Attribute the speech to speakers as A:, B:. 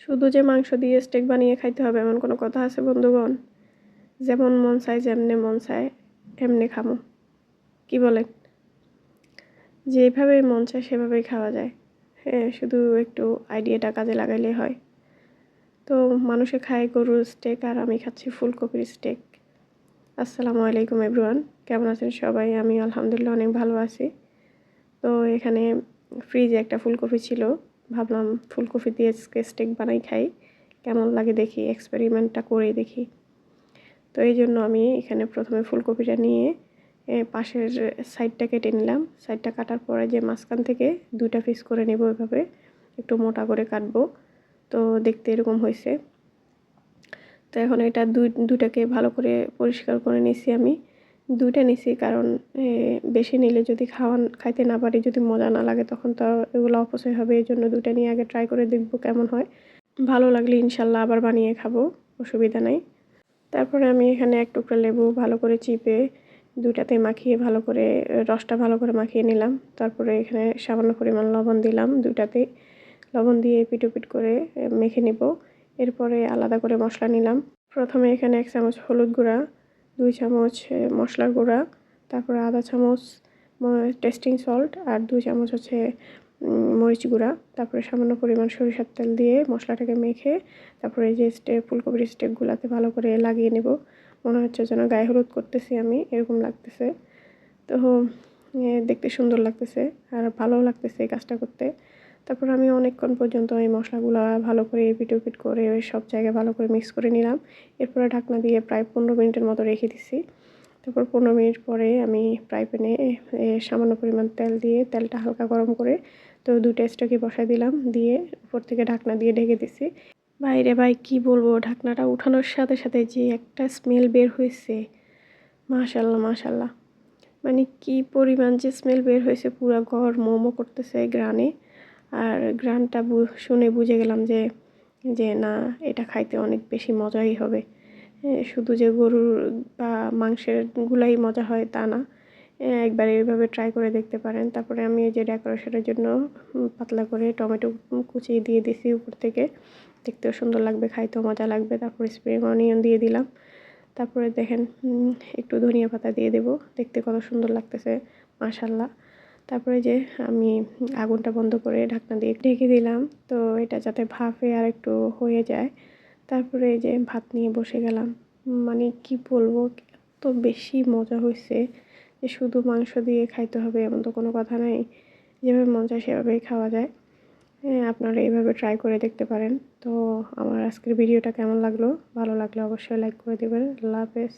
A: শুধু যে মাংস দিয়ে স্টেক বানিয়ে খাইতে হবে এমন কোনো কথা আছে বন্ধুগণ? যেমন মন চায় যেমনে মন চায় এমনি খামো, কি বলেন? যেভাবে মন চায় সেভাবেই খাওয়া যায়। হ্যাঁ, শুধু একটু আইডিয়াটা কাজে লাগাইলে হয়। তো মানুষে খায় গরুর স্টেক আর আমি খাচ্ছি ফুলকপির স্টেক। আসসালামু আলাইকুম এভরিওয়ান, কেমন আছেন সবাই? আমি আলহামদুলিল্লাহ অনেক ভালো আছি। তো এখানে ফ্রিজে একটা ফুলকপি ছিল, ভাবলাম ফুলকপি দিয়ে স্টেক বানাই খাই, কেমন লাগে দেখি, এক্সপেরিমেন্টটা করে দেখি। তো এই জন্য আমি এখানে প্রথমে ফুলকপিটা নিয়ে পাশের সাইডটা কেটে নিলাম। সাইডটা কাটার পরে যে মাঝখান থেকে 2টা পিস করে নেব, এভাবে একটু মোটা করে কাটবো। তো দেখতে এরকম হয়েছে। তো এখন এটা দুটাকে ভালো করে পরিষ্কার করে নিছি। আমি 2টা নিছি, কারণ বেশি নিলে যদি খাইতে না পারি, যদি মজা না লাগে তখন তো এগুলো অপচয় হবে। এই জন্য 2টা নিয়ে আগে ট্রাই করে দেখবো কেমন হয়। ভালো লাগলে ইনশাল্লাহ আবার বানিয়ে খাবো, অসুবিধা নাই। তারপরে আমি এখানে 1 টুকরা লেবু ভালো করে চিপে 2টাতে মাখিয়ে ভালো করে রসটা ভালো করে মাখিয়ে নিলাম। তারপরে এখানে সামান্য পরিমাণ লবণ দিলাম, 2টাতেই লবণ দিয়ে পিট করে মেখে নেব। এরপরে আলাদা করে মশলা নিলাম। প্রথমে এখানে 1 চামচ হলুদ গুঁড়া, 2 চামচ মশলার গুঁড়া, তারপরে আধা চামচ টেস্টিং সল্ট আর 2 চামচ হচ্ছে মরিচ গুঁড়া, তারপরে সামান্য পরিমাণ সরিষার তেল দিয়ে মশলাটাকে মেখে তারপরে এই যে ফুলকপির স্টেকগুলোতে ভালো করে লাগিয়ে নেব। মনে হচ্ছে যেন গায়ে হলুদ করতেছি আমি, এরকম লাগতেছে। তো দেখতে সুন্দর লাগতেছে আর ভালো লাগতেছে এই কাজটা করতে। তারপর আমি অনেকক্ষণ পর্যন্ত এই মশলাগুলো ভালো করে এপিট করে ওই সব জায়গায় ভালো করে মিক্স করে নিলাম। এরপরে ঢাকনা দিয়ে প্রায় 15 মিনিটের মতো রেখে দিছি। তারপর 15 মিনিট পরে আমি ফ্রাই প্যানে সামান্য পরিমাণ তেল দিয়ে তেলটা হালকা গরম করে তো 2টা স্টেকই বসাই দিলাম, দিয়ে উপর থেকে ঢাকনা দিয়ে ঢেকে দিছি। বাইরে ভাই কি বলবো, ঢাকনাটা উঠানোর সাথে সাথে যে একটা স্মেল বের হয়েছে, মাশাল্লাহ মাশাল্লাহ, মানে কি পরিমাণ যে স্মেল বের হয়েছে, পুরো ঘর মোমো করতেছে গ্রানে। আর গ্রানটা শুনে বুঝে গেলাম যে যে না, এটা খাইতে অনেক বেশি মজাই হবে। শুধু যে গরুর বা মাংসের গুলাই মজা হয় তা না, একবার এইভাবে ট্রাই করে দেখতে পারেন। তারপরে আমি এই যে ডেকোরেশনের জন্য পাতলা করে টমেটো কুচিয়ে দিয়ে দিছি উপর থেকে, দেখতেও সুন্দর লাগবে, খাইতেও মজা লাগবে। তারপরে স্প্রিং অনিয়ন দিয়ে দিলাম। তারপরে দেখেন একটু ধনিয়া পাতা দিয়ে দেব, দেখতে কত সুন্দর লাগতেছে মাশাল্লাহ। তারপরে যে আমি আগুনটা বন্ধ করে ঢাকনা দিয়ে ঢেকে দিলাম, তো এটা যাতে ভাপে আর একটু হয়ে যায়। তারপরে এই যে ভাত নিয়ে বসে গেলাম। মানে কি বলবো, এত বেশি মজা হয়েছে যে শুধু মাংস দিয়ে খাইতে হবে এমন তো কোনো কথা নাই, যেভাবে মন চায় সেভাবেই খাওয়া যায়। আপনারা এইভাবে ট্রাই করে দেখতে পারেন। তো আমার আজকের ভিডিওটা কেমন লাগলো, ভালো লাগলে অবশ্যই লাইক করে দেবেন। আল্লাহ হাফেজ।